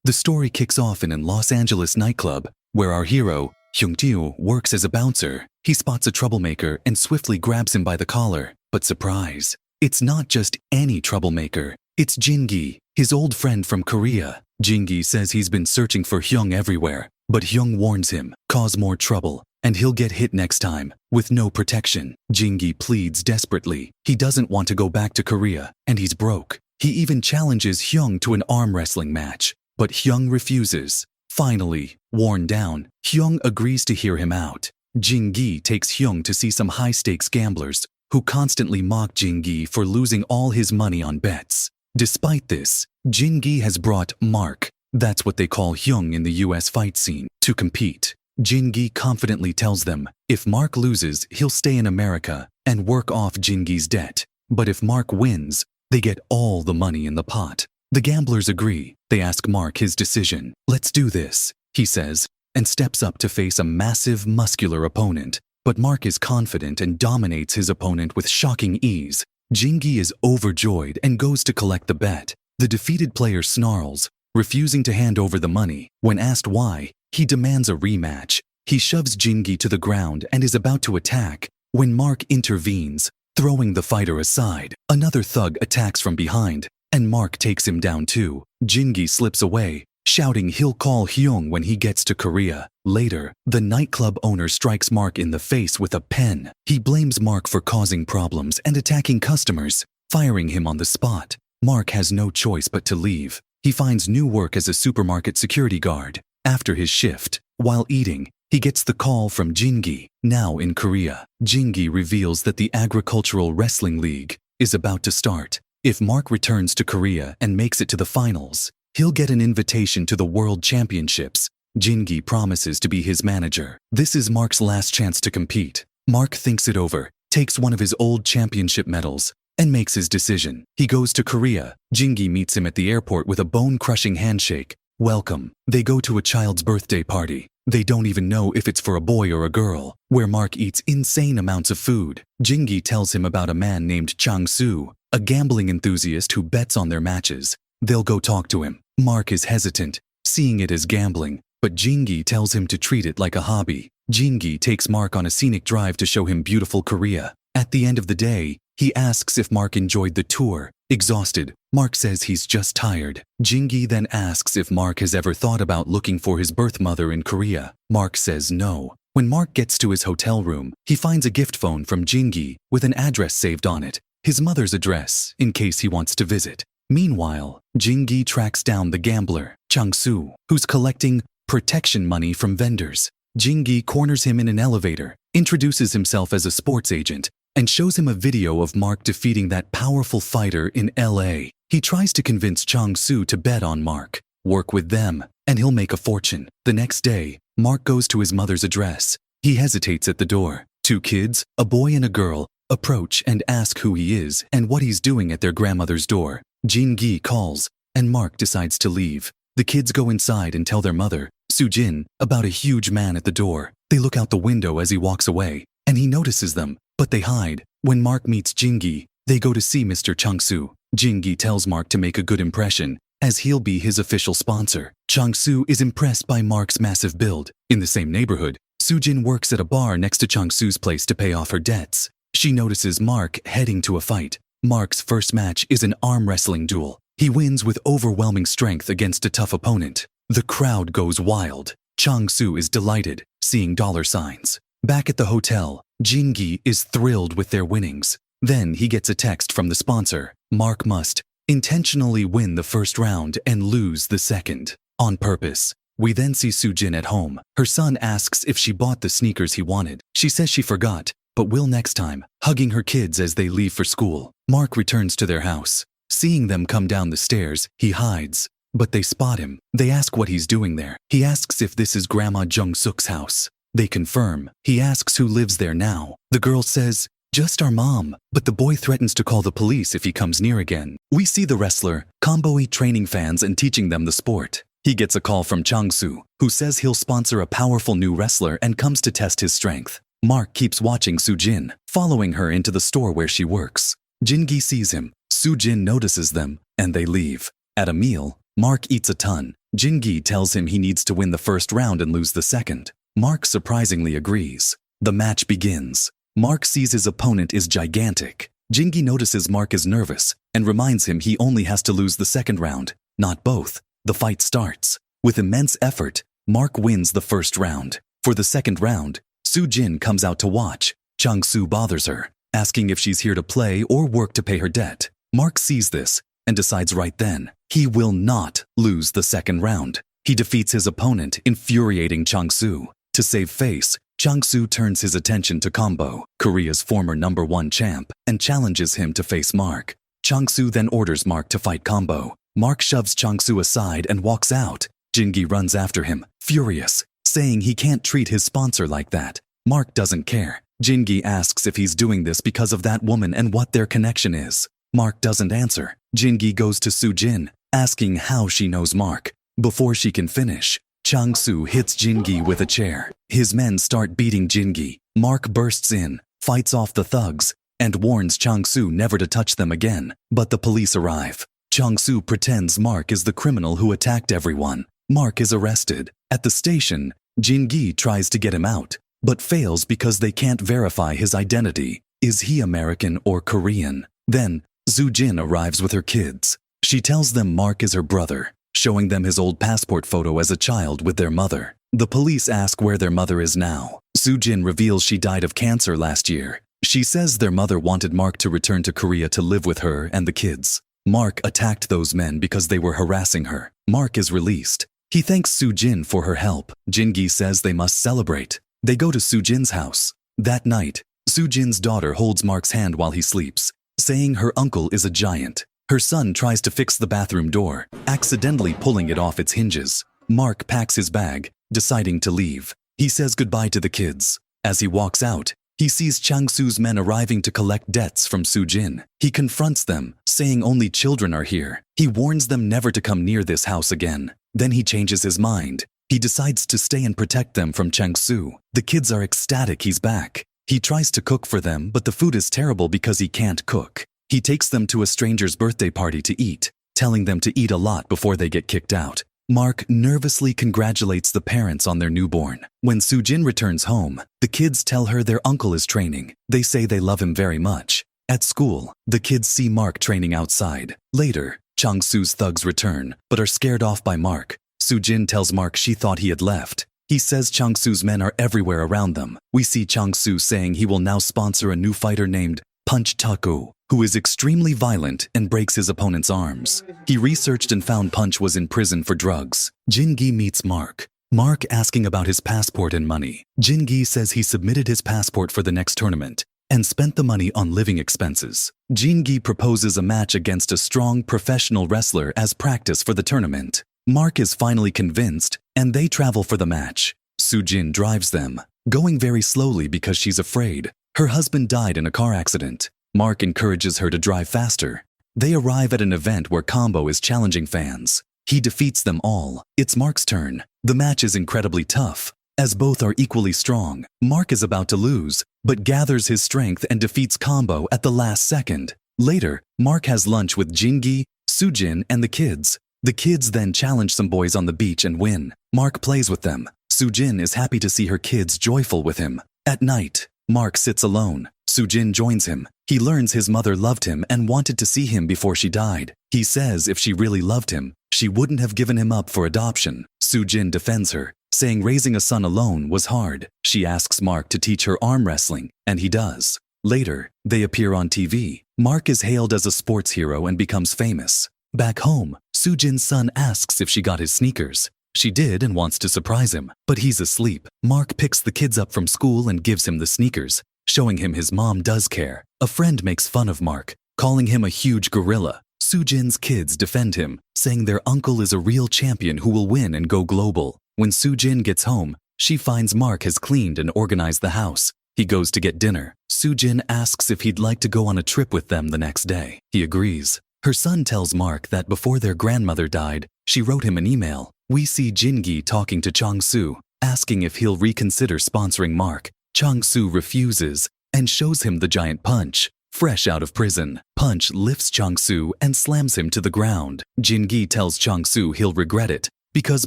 The story kicks off in a Los Angeles nightclub, where our hero, Hyung-Teo, works as a bouncer. He spots a troublemaker and swiftly grabs him by the collar. But surprise, it's not just any troublemaker. It's Jin-gi, his old friend from Korea. Jin-gi says he's been searching for Hyung everywhere, but Hyung warns him, cause more trouble, and he'll get hit next time, with no protection. Jin-gi pleads desperately. He doesn't want to go back to Korea, and he's broke. He even challenges Hyung to an arm wrestling match, but Hyung refuses. Finally, worn down, Hyung agrees to hear him out. Jin-gi takes Hyung to see some high-stakes gamblers who constantly mock Jin-gi for losing all his money on bets. Despite this, Jin-gi has brought Mark, that's what they call Hyung in the US fight scene, to compete. Jin-gi confidently tells them, if Mark loses, he'll stay in America and work off Jin-gi's debt. But if Mark wins, they get all the money in the pot. The gamblers agree. They ask Mark his decision. Let's do this, he says, and steps up to face a massive, muscular opponent. But Mark is confident and dominates his opponent with shocking ease. Jin-gi is overjoyed and goes to collect the bet. The defeated player snarls, refusing to hand over the money. When asked why, he demands a rematch. He shoves Jin-gi to the ground and is about to attack when Mark intervenes, throwing the fighter aside. Another thug attacks from behind, and Mark takes him down too. Jin-gi slips away, shouting he'll call Hyung when he gets to Korea. Later, the nightclub owner strikes Mark in the face with a pen. He blames Mark for causing problems and attacking customers, firing him on the spot. Mark has no choice but to leave. He finds new work as a supermarket security guard. After his shift, while eating, he gets the call from Jin-gi, now in Korea. Jin-gi reveals that the Agricultural Wrestling League is about to start. If Mark returns to Korea and makes it to the finals, he'll get an invitation to the World Championships. Jin-gi promises to be his manager. This is Mark's last chance to compete. Mark thinks it over, takes one of his old championship medals, and makes his decision. He goes to Korea. Jin-gi meets him at the airport with a bone-crushing handshake. Welcome. They go to a child's birthday party. They don't even know if it's for a boy or a girl, where Mark eats insane amounts of food. Jin-gi tells him about a man named Chang-soo, a gambling enthusiast who bets on their matches. They'll go talk to him. Mark is hesitant, seeing it as gambling, but Jin-gi tells him to treat it like a hobby. Jin-gi takes Mark on a scenic drive to show him beautiful Korea. At the end of the day, he asks if Mark enjoyed the tour. Exhausted, Mark says he's just tired. Jin-gi then asks if Mark has ever thought about looking for his birth mother in Korea. Mark says no. When Mark gets to his hotel room, he finds a gift phone from Jin-gi with an address saved on it, his mother's address, in case he wants to visit. Meanwhile, Jin-gi tracks down the gambler, Chang-soo, who's collecting protection money from vendors. Jin-gi corners him in an elevator, introduces himself as a sports agent, and shows him a video of Mark defeating that powerful fighter in LA. He tries to convince Chang-soo to bet on Mark, work with them, and he'll make a fortune. The next day, Mark goes to his mother's address. He hesitates at the door. Two kids, a boy and a girl, approach and ask who he is and what he's doing at their grandmother's door. Jin-gi calls, and Mark decides to leave. The kids go inside and tell their mother, Soo-jin, about a huge man at the door. They look out the window as he walks away, and he notices them, but they hide. When Mark meets Jin-gi, they go to see Mr. Chang-soo. Jin-gi tells Mark to make a good impression, as he'll be his official sponsor. Chang-soo is impressed by Mark's massive build. In the same neighborhood, Soo-jin works at a bar next to Chang-soo's place to pay off her debts. She notices Mark heading to a fight. Mark's first match is an arm wrestling duel. He wins with overwhelming strength against a tough opponent. The crowd goes wild. Chang-soo is delighted, seeing dollar signs. Back at the hotel, Jin-gi is thrilled with their winnings. Then he gets a text from the sponsor. Mark must intentionally win the first round and lose the second. On purpose. We then see Soo-jin at home. Her son asks if she bought the sneakers he wanted. She says she forgot, but will next time, hugging her kids as they leave for school. Mark returns to their house. Seeing them come down the stairs, he hides. But they spot him. They ask what he's doing there. He asks if this is Grandma Jung-suk's house. They confirm. He asks who lives there now. The girl says, just our mom, but the boy threatens to call the police if he comes near again. We see the wrestler, combo training fans and teaching them the sport. He gets a call from Chang-soo, who says he'll sponsor a powerful new wrestler and comes to test his strength. Mark keeps watching Soo-jin, following her into the store where she works. Jin-gi sees him. Soo-jin notices them, and they leave. At a meal, Mark eats a ton. Jin-gi tells him he needs to win the first round and lose the second. Mark surprisingly agrees. The match begins. Mark sees his opponent is gigantic. Jin-gi notices Mark is nervous and reminds him he only has to lose the second round, not both. The fight starts. With immense effort, Mark wins the first round. For the second round, Soo-jin comes out to watch. Chang-soo bothers her, asking if she's here to play or work to pay her debt. Mark sees this and decides right then he will not lose the second round. He defeats his opponent, infuriating Chang-soo. To save face, Chang-soo turns his attention to Combo, Korea's former #1 champ, and challenges him to face Mark. Chang-soo then orders Mark to fight Combo. Mark shoves Chang-soo aside and walks out. Jin-gi runs after him, furious, saying he can't treat his sponsor like that. Mark doesn't care. Jin-gi asks if he's doing this because of that woman and what their connection is. Mark doesn't answer. Jin-gi goes to Soo-jin, asking how she knows Mark. Before she can finish, Chang-soo hits Jin-gi with a chair. His men start beating Jin-gi. Mark bursts in, fights off the thugs, and warns Chang-soo never to touch them again. But the police arrive. Chang-soo pretends Mark is the criminal who attacked everyone. Mark is arrested. At the station, Jin-gi tries to get him out, but fails because they can't verify his identity. Is he American or Korean? Then, Soo-jin arrives with her kids. She tells them Mark is her brother, showing them his old passport photo as a child with their mother. The police ask where their mother is now. Soo-jin reveals she died of cancer last year. She says their mother wanted Mark to return to Korea to live with her and the kids. Mark attacked those men because they were harassing her. Mark is released. He thanks Soo-jin for her help. Jin-gi says they must celebrate. They go to Soo-jin's house. That night, Soo-jin's daughter holds Mark's hand while he sleeps, saying her uncle is a giant. Her son tries to fix the bathroom door, accidentally pulling it off its hinges. Mark packs his bag, deciding to leave. He says goodbye to the kids. As he walks out, he sees Chang-soo's men arriving to collect debts from Soo-jin. He confronts them, saying only children are here. He warns them never to come near this house again. Then he changes his mind. He decides to stay and protect them from Chang-soo. The kids are ecstatic he's back. He tries to cook for them, but the food is terrible because he can't cook. He takes them to a stranger's birthday party to eat, telling them to eat a lot before they get kicked out. Mark nervously congratulates the parents on their newborn. When Soo-jin returns home, the kids tell her their uncle is training. They say they love him very much. At school, the kids see Mark training outside. Later, Chang-soo's thugs return, but are scared off by Mark. Soo-jin tells Mark she thought he had left. He says Chang-soo's men are everywhere around them. We see Chang-soo saying he will now sponsor a new fighter named Punch Taku, who is extremely violent and breaks his opponent's arms. He researched and found Punch was in prison for drugs. Jin-gi meets Mark. Mark asking about his passport and money. Jin-gi says he submitted his passport for the next tournament and spent the money on living expenses. Jin-gi proposes a match against a strong professional wrestler as practice for the tournament. Mark is finally convinced, and they travel for the match. Soo-jin drives them, going very slowly because she's afraid. Her husband died in a car accident. Mark encourages her to drive faster. They arrive at an event where Combo is challenging fans. He defeats them all. It's Mark's turn. The match is incredibly tough, as both are equally strong. Mark is about to lose, but gathers his strength and defeats Combo at the last second. Later, Mark has lunch with Jin-gi, Soo-jin, and the kids. The kids then challenge some boys on the beach and win. Mark plays with them. Soo-jin is happy to see her kids joyful with him. At night, Mark sits alone. Soo-jin joins him. He learns his mother loved him and wanted to see him before she died. He says if she really loved him, she wouldn't have given him up for adoption. Soo-jin defends her, saying raising a son alone was hard. She asks Mark to teach her arm wrestling, and he does. Later, they appear on TV. Mark is hailed as a sports hero and becomes famous. Back home, Soo-jin's son asks if she got his sneakers. She did and wants to surprise him, but he's asleep. Mark picks the kids up from school and gives him the sneakers, showing him his mom does care. A friend makes fun of Mark, calling him a huge gorilla. Soo-jin's kids defend him, saying their uncle is a real champion who will win and go global. When Soo-jin gets home, she finds Mark has cleaned and organized the house. He goes to get dinner. Soo-jin asks if he'd like to go on a trip with them the next day. He agrees. Her son tells Mark that before their grandmother died, she wrote him an email. We see Jin-gi talking to Chang-soo, asking if he'll reconsider sponsoring Mark. Chang-soo refuses and shows him the giant Punch, fresh out of prison. Punch lifts Chang-soo and slams him to the ground. Jin-gi tells Chang-soo he'll regret it because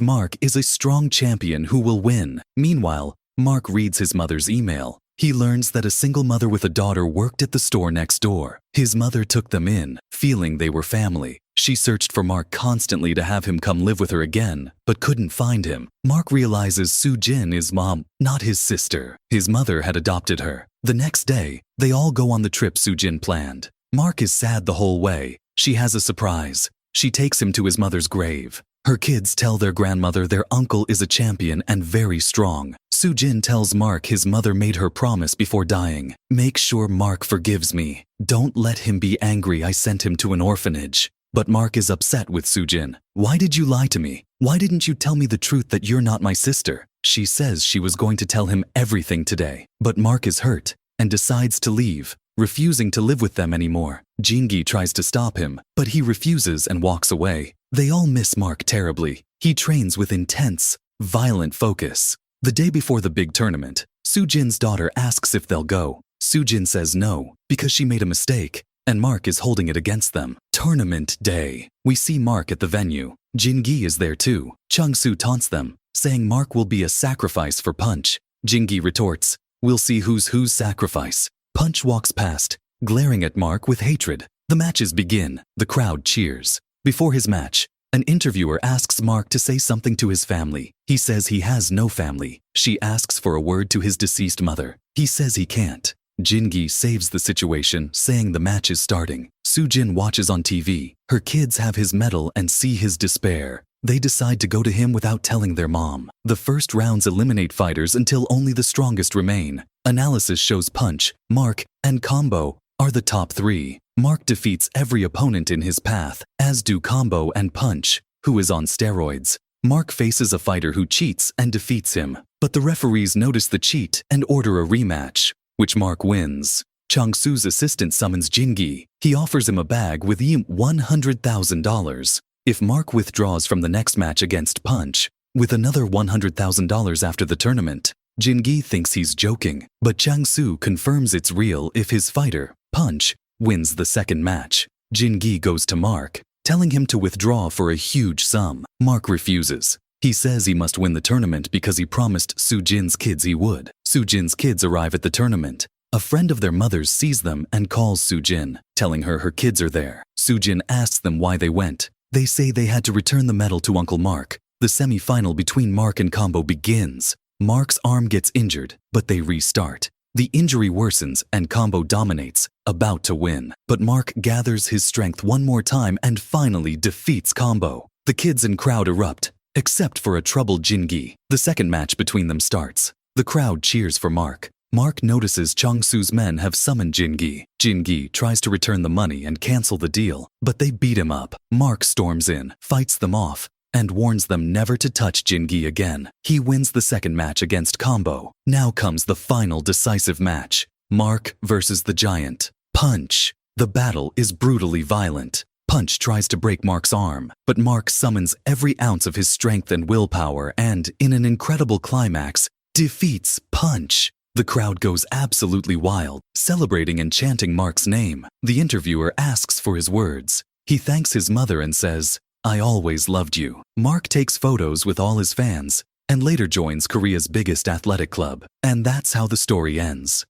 Mark is a strong champion who will win. Meanwhile, Mark reads his mother's email. He learns that a single mother with a daughter worked at the store next door. His mother took them in, feeling they were family. She searched for Mark constantly to have him come live with her again, but couldn't find him. Mark realizes Soo-jin is mom, not his sister. His mother had adopted her. The next day, they all go on the trip Soo-jin planned. Mark is sad the whole way. She has a surprise. She takes him to his mother's grave. Her kids tell their grandmother their uncle is a champion and very strong. Soo-jin tells Mark his mother made her promise before dying. Make sure Mark forgives me. Don't let him be angry I sent him to an orphanage. But Mark is upset with Soo-jin. Why did you lie to me? Why didn't you tell me the truth that you're not my sister? She says she was going to tell him everything today. But Mark is hurt and decides to leave, refusing to live with them anymore. Jin-gi tries to stop him, but he refuses and walks away. They all miss Mark terribly. He trains with intense, violent focus. The day before the big tournament, Soo-jin's daughter asks if they'll go. Soo-jin says no, because she made a mistake, and Mark is holding it against them. Tournament day. We see Mark at the venue. Jin-gi is there too. Chung-soo taunts them, saying Mark will be a sacrifice for Punch. Jin-gi retorts, we'll see who's sacrifice. Punch walks past, glaring at Mark with hatred. The matches begin. The crowd cheers. Before his match, an interviewer asks Mark to say something to his family. He says he has no family. She asks for a word to his deceased mother. He says he can't. Jin-gi saves the situation, saying the match is starting. Soo-jin watches on TV. Her kids have his medal and see his despair. They decide to go to him without telling their mom. The first rounds eliminate fighters until only the strongest remain. Analysis shows Punch, Mark, and Combo are the top three. Mark defeats every opponent in his path, as do Combo and Punch, who is on steroids. Mark faces a fighter who cheats and defeats him, but the referees notice the cheat and order a rematch, which Mark wins. Chung-soo's assistant summons Jin-gi. He offers him a bag with $100,000 if Mark withdraws from the next match against Punch, with another $100,000 after the tournament. Jin-gi thinks he's joking, but Chung-soo confirms it's real if his fighter, Punch, wins the second match. Jin-gi goes to Mark, telling him to withdraw for a huge sum. Mark refuses. He says he must win the tournament because he promised Soo-jin's kids he would. Soo-jin's kids arrive at the tournament. A friend of their mother's sees them and calls Soo-jin, telling her kids are there. Soo-jin asks them why they went. They say they had to return the medal to Uncle Mark. The semi-final between Mark and Combo begins. Mark's arm gets injured, but they restart. The injury worsens and Combo dominates, about to win. But Mark gathers his strength one more time and finally defeats Combo. The kids and crowd erupt, except for a troubled Jin-gi. The second match between them starts. The crowd cheers for Mark. Mark notices Chung-soo's men have summoned Jin-gi. Jin-gi tries to return the money and cancel the deal, but they beat him up. Mark storms in, fights them off, and warns them never to touch Jin-gi again. He wins the second match against Combo. Now comes the final decisive match. Mark versus the giant, Punch. The battle is brutally violent. Punch tries to break Mark's arm, but Mark summons every ounce of his strength and willpower and, in an incredible climax, defeats Punch. The crowd goes absolutely wild, celebrating and chanting Mark's name. The interviewer asks for his words. He thanks his mother and says, I always loved you. Mark takes photos with all his fans and later joins Korea's biggest athletic club. And that's how the story ends.